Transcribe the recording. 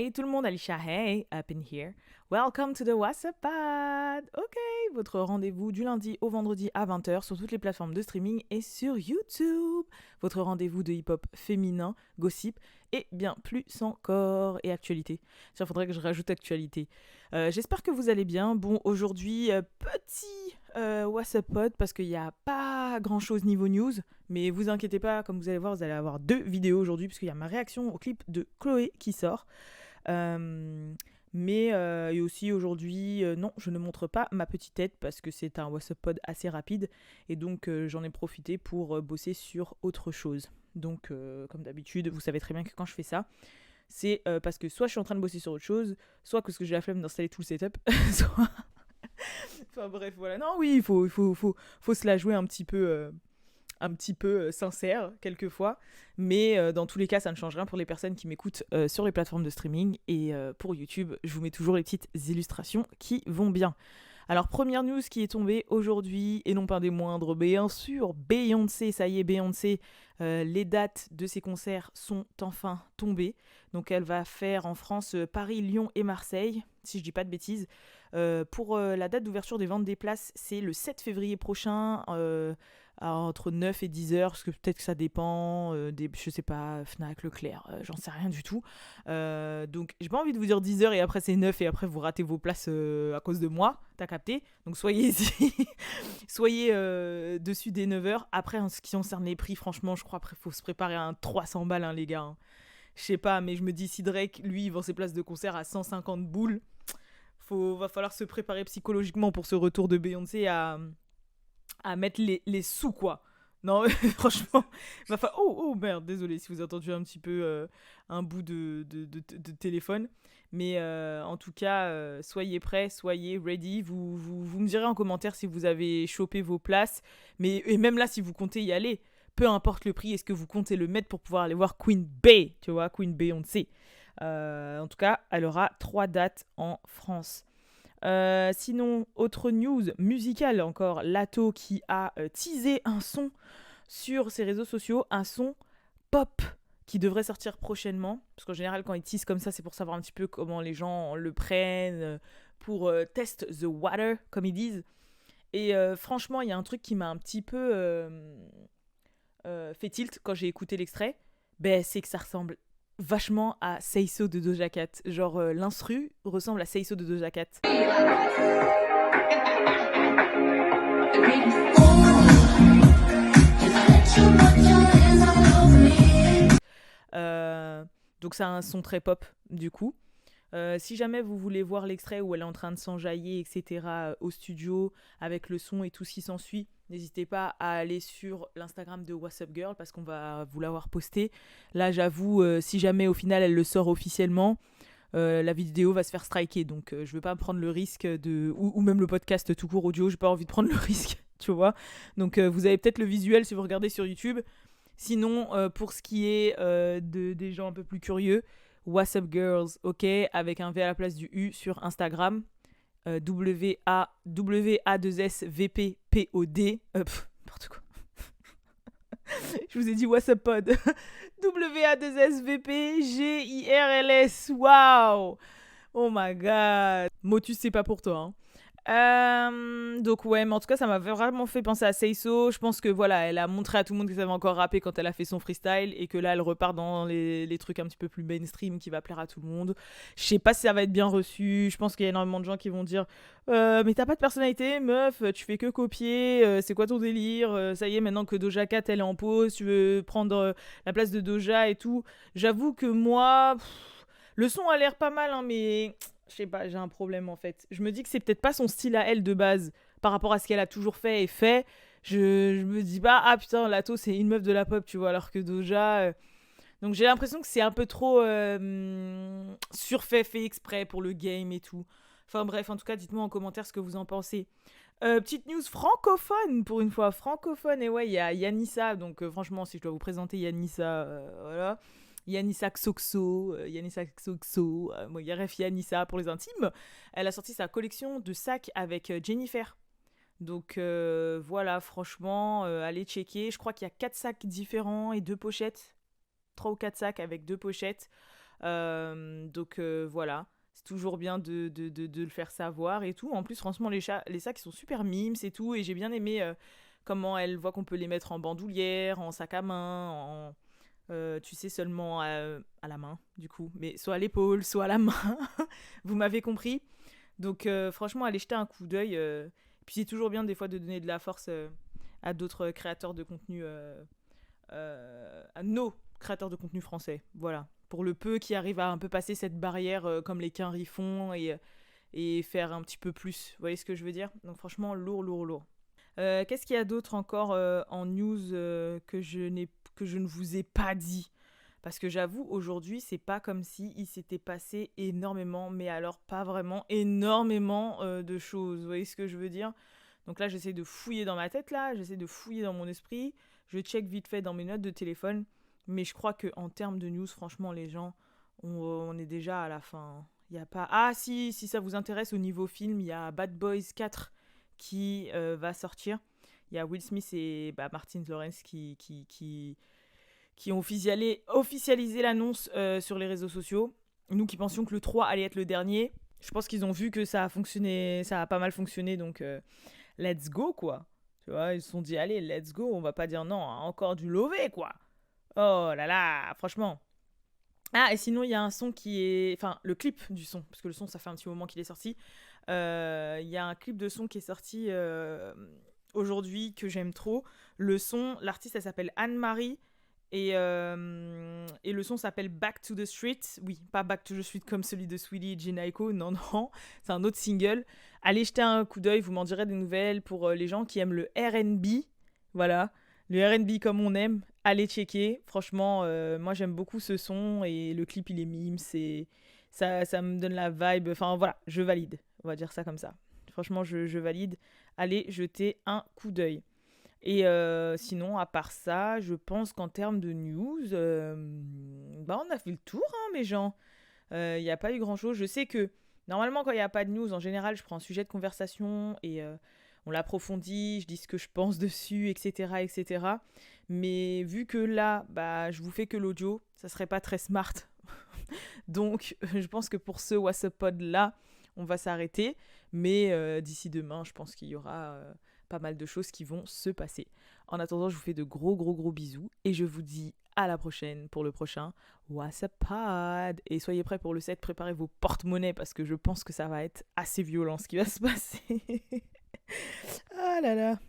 Hey tout le monde, Alicia, hey, up in here. Welcome to the WhatsApp Pod. Ok, votre rendez-vous du lundi au vendredi à 20h sur toutes les plateformes de streaming et sur YouTube. Votre rendez-vous de hip-hop féminin, gossip et bien plus encore. Et actualité. Tiens, faudrait que je rajoute actualité. J'espère que vous allez bien. Bon, aujourd'hui, petit WhatsApp Pod parce qu'il n'y a pas grand-chose niveau news. Mais vous inquiétez pas, comme vous allez voir, vous allez avoir 2 vidéos aujourd'hui puisqu'il y a ma réaction au clip de Chloé qui sort. Et aussi aujourd'hui, non, je ne montre pas ma petite tête parce que c'est un WhatsApp pod assez rapide et donc j'en ai profité pour bosser sur autre chose. Donc, comme d'habitude, vous savez très bien que quand je fais ça, c'est parce que soit je suis en train de bosser sur autre chose, soit que j'ai la flemme d'installer tout le setup, soit... Enfin bref, voilà. Non, oui, il faut se la jouer un petit peu sincère quelquefois, mais dans tous les cas ça ne change rien pour les personnes qui m'écoutent sur les plateformes de streaming et pour YouTube je vous mets toujours les petites illustrations qui vont bien. Alors première news qui est tombée aujourd'hui et non pas des moindres, bien sûr Beyoncé, ça y est Beyoncé, les dates de ses concerts sont enfin tombées, donc elle va faire en France Paris, Lyon et Marseille si je dis pas de bêtises. Pour la date d'ouverture des ventes des places c'est le 7 février prochain, entre 9 et 10 heures, parce que peut-être que ça dépend des, je sais pas, Fnac, Leclerc, j'en sais rien du tout. Donc j'ai pas envie de vous dire 10 heures et après c'est 9 et après vous ratez vos places à cause de moi, t'as capté. Donc soyez soyez dessus dès 9 heures. Après en ce qui concerne les prix, franchement je crois qu'il faut se préparer à un 300 balles hein, les gars. Hein. Je sais pas, mais je me dis si Drake, lui, il vend ses places de concert à 150 boules, va falloir se préparer psychologiquement pour ce retour de Beyoncé à mettre les sous quoi. Non, franchement, oh merde, désolé si vous avez entendu un petit peu un bout de téléphone. Mais en tout cas, soyez prêts, soyez ready. Vous me direz en commentaire si vous avez chopé vos places. Et même là, si vous comptez y aller, peu importe le prix, est-ce que vous comptez le mettre pour pouvoir aller voir Queen Bey, tu vois, Queen Beyoncé. En tout cas, elle aura 3 dates en France. Sinon, autre news musicale encore, Lato qui a teasé un son sur ses réseaux sociaux, un son pop qui devrait sortir prochainement. Parce qu'en général, quand ils teasent comme ça, c'est pour savoir un petit peu comment les gens le prennent, pour test the water, comme ils disent. Et franchement, il y a un truc qui m'a un petit peu fait tilt quand j'ai écouté l'extrait. Ben, c'est que ça ressemble vachement à Say So de Doja Cat. Genre, l'instru ressemble à Say So de Doja Cat. Donc ça a un son très pop du coup. Si jamais vous voulez voir l'extrait où elle est en train de s'enjailler, etc. Au studio, avec le son et tout ce qui s'ensuit, n'hésitez pas à aller sur l'Instagram de WhatsApp Girl parce qu'on va vous l'avoir posté. Là, j'avoue, si jamais au final elle le sort officiellement, la vidéo va se faire striker. Donc je veux pas prendre le risque de... Ou même le podcast tout court audio, j'ai pas envie de prendre le risque, tu vois. Donc vous avez peut-être le visuel si vous regardez sur YouTube. Sinon, pour ce qui est des gens un peu plus curieux, WhatsApp Girls, ok, avec un V à la place du U sur Instagram. W-A-2-S-V-P-P-O-D. N'importe quoi. Je vous ai dit WhatsApp Pod. W-A-2-S-V-P-G-I-R-L-S. Waouh! Oh my god. Motus, c'est pas pour toi, hein. Donc ouais, mais en tout cas ça m'a vraiment fait penser à Seiso. Je pense que voilà, elle a montré à tout le monde que ça va encore rapper quand elle a fait son freestyle et que là elle repart dans les trucs un petit peu plus mainstream qui va plaire à tout le monde. Je sais pas si ça va être bien reçu. Je pense qu'il y a énormément de gens qui vont dire mais t'as pas de personnalité meuf, tu fais que copier, c'est quoi ton délire, ça y est maintenant que Doja Cat elle est en pause, tu veux prendre la place de Doja et tout. J'avoue que moi le son a l'air pas mal hein, mais je sais pas, j'ai un problème en fait. Je me dis que c'est peut-être pas son style à elle de base par rapport à ce qu'elle a toujours fait et fait. Je me dis pas, ah putain, Lato c'est une meuf de la pop, tu vois, alors que Doja. Donc j'ai l'impression que c'est un peu trop surfait, fait exprès pour le game et tout. Enfin bref, en tout cas, dites-moi en commentaire ce que vous en pensez. Petite news francophone pour une fois, francophone. Et ouais, il y a Yanissa, donc franchement, si je dois vous présenter Yanissa, voilà. Yanissa Xoxo, moi Yaref Yanissa pour les intimes. Elle a sorti sa collection de sacs avec Jennifer. Donc voilà, franchement, allez checker. Je crois qu'il y a 4 sacs différents et 2 pochettes. 3 ou 4 sacs avec 2 pochettes. Voilà, c'est toujours bien de le faire savoir et tout. En plus, franchement, les sacs ils sont super mimes et tout. Et j'ai bien aimé comment elle voit qu'on peut les mettre en bandoulière, en sac à main, tu sais, seulement à la main, du coup. Mais soit à l'épaule, soit à la main. Vous m'avez compris. Donc, franchement, allez jeter un coup d'œil. Puis c'est toujours bien, des fois, de donner de la force à d'autres créateurs de contenu, à nos créateurs de contenu français. Voilà. Pour le peu qui arrivent à un peu passer cette barrière comme les Quinri font et faire un petit peu plus. Vous voyez ce que je veux dire? Donc, franchement, lourd, lourd, lourd. Qu'est-ce qu'il y a d'autre encore en news que je ne vous ai pas dit? Parce que j'avoue, aujourd'hui, c'est pas comme si il s'était passé énormément, mais alors pas vraiment énormément de choses. Vous voyez ce que je veux dire? Donc là, j'essaie de fouiller dans ma tête, là, j'essaie de fouiller dans mon esprit. Je check vite fait dans mes notes de téléphone. Mais je crois qu'en termes de news, franchement, les gens, on est déjà à la fin. Il y a pas... Ah si ça vous intéresse au niveau film, il y a Bad Boys 4 qui va sortir. Il y a Will Smith et Martin Lawrence qui ont officialisé l'annonce sur les réseaux sociaux. Nous qui pensions que le 3 allait être le dernier, je pense qu'ils ont vu que ça a fonctionné, ça a pas mal fonctionné, donc let's go quoi. Tu vois, ils se sont dit allez, let's go, on va pas dire non, hein, encore du lové quoi. Oh là là, franchement. Ah, et sinon, il y a un son qui est... Enfin, le clip du son, parce que le son, ça fait un petit moment qu'il est sorti. Il y a un clip de son qui est sorti aujourd'hui que j'aime trop. Le son, l'artiste, elle s'appelle Anne-Marie. Et le son s'appelle Back to the Street. Oui, pas Back to the Street comme celui de Sweetie et Jhené Aiko. Non, non, c'est un autre single. Allez jeter un coup d'œil, vous m'en direz des nouvelles pour les gens qui aiment le R&B. Voilà, le R&B comme on aime. Allez checker. Franchement, moi j'aime beaucoup ce son et le clip il est mime. Ça me donne la vibe. Enfin voilà, je valide. On va dire ça comme ça. Franchement, je valide. Allez jeter un coup d'œil. Et sinon, à part ça, je pense qu'en termes de news, on a fait le tour, hein, mes gens. Il n'y a pas eu grand-chose. Je sais que normalement, quand il n'y a pas de news, en général, je prends un sujet de conversation et on l'approfondit, je dis ce que je pense dessus, etc., etc. Mais vu que là, je vous fais que l'audio, ça serait pas très smart. Donc, je pense que pour ce What's Up Pod là, on va s'arrêter. Mais d'ici demain, je pense qu'il y aura pas mal de choses qui vont se passer. En attendant, je vous fais de gros, gros, gros bisous. Et je vous dis à la prochaine pour le prochain What's Up Pod. Et soyez prêts pour le set, préparez vos porte-monnaies parce que je pense que ça va être assez violent ce qui va se passer. Ah là là.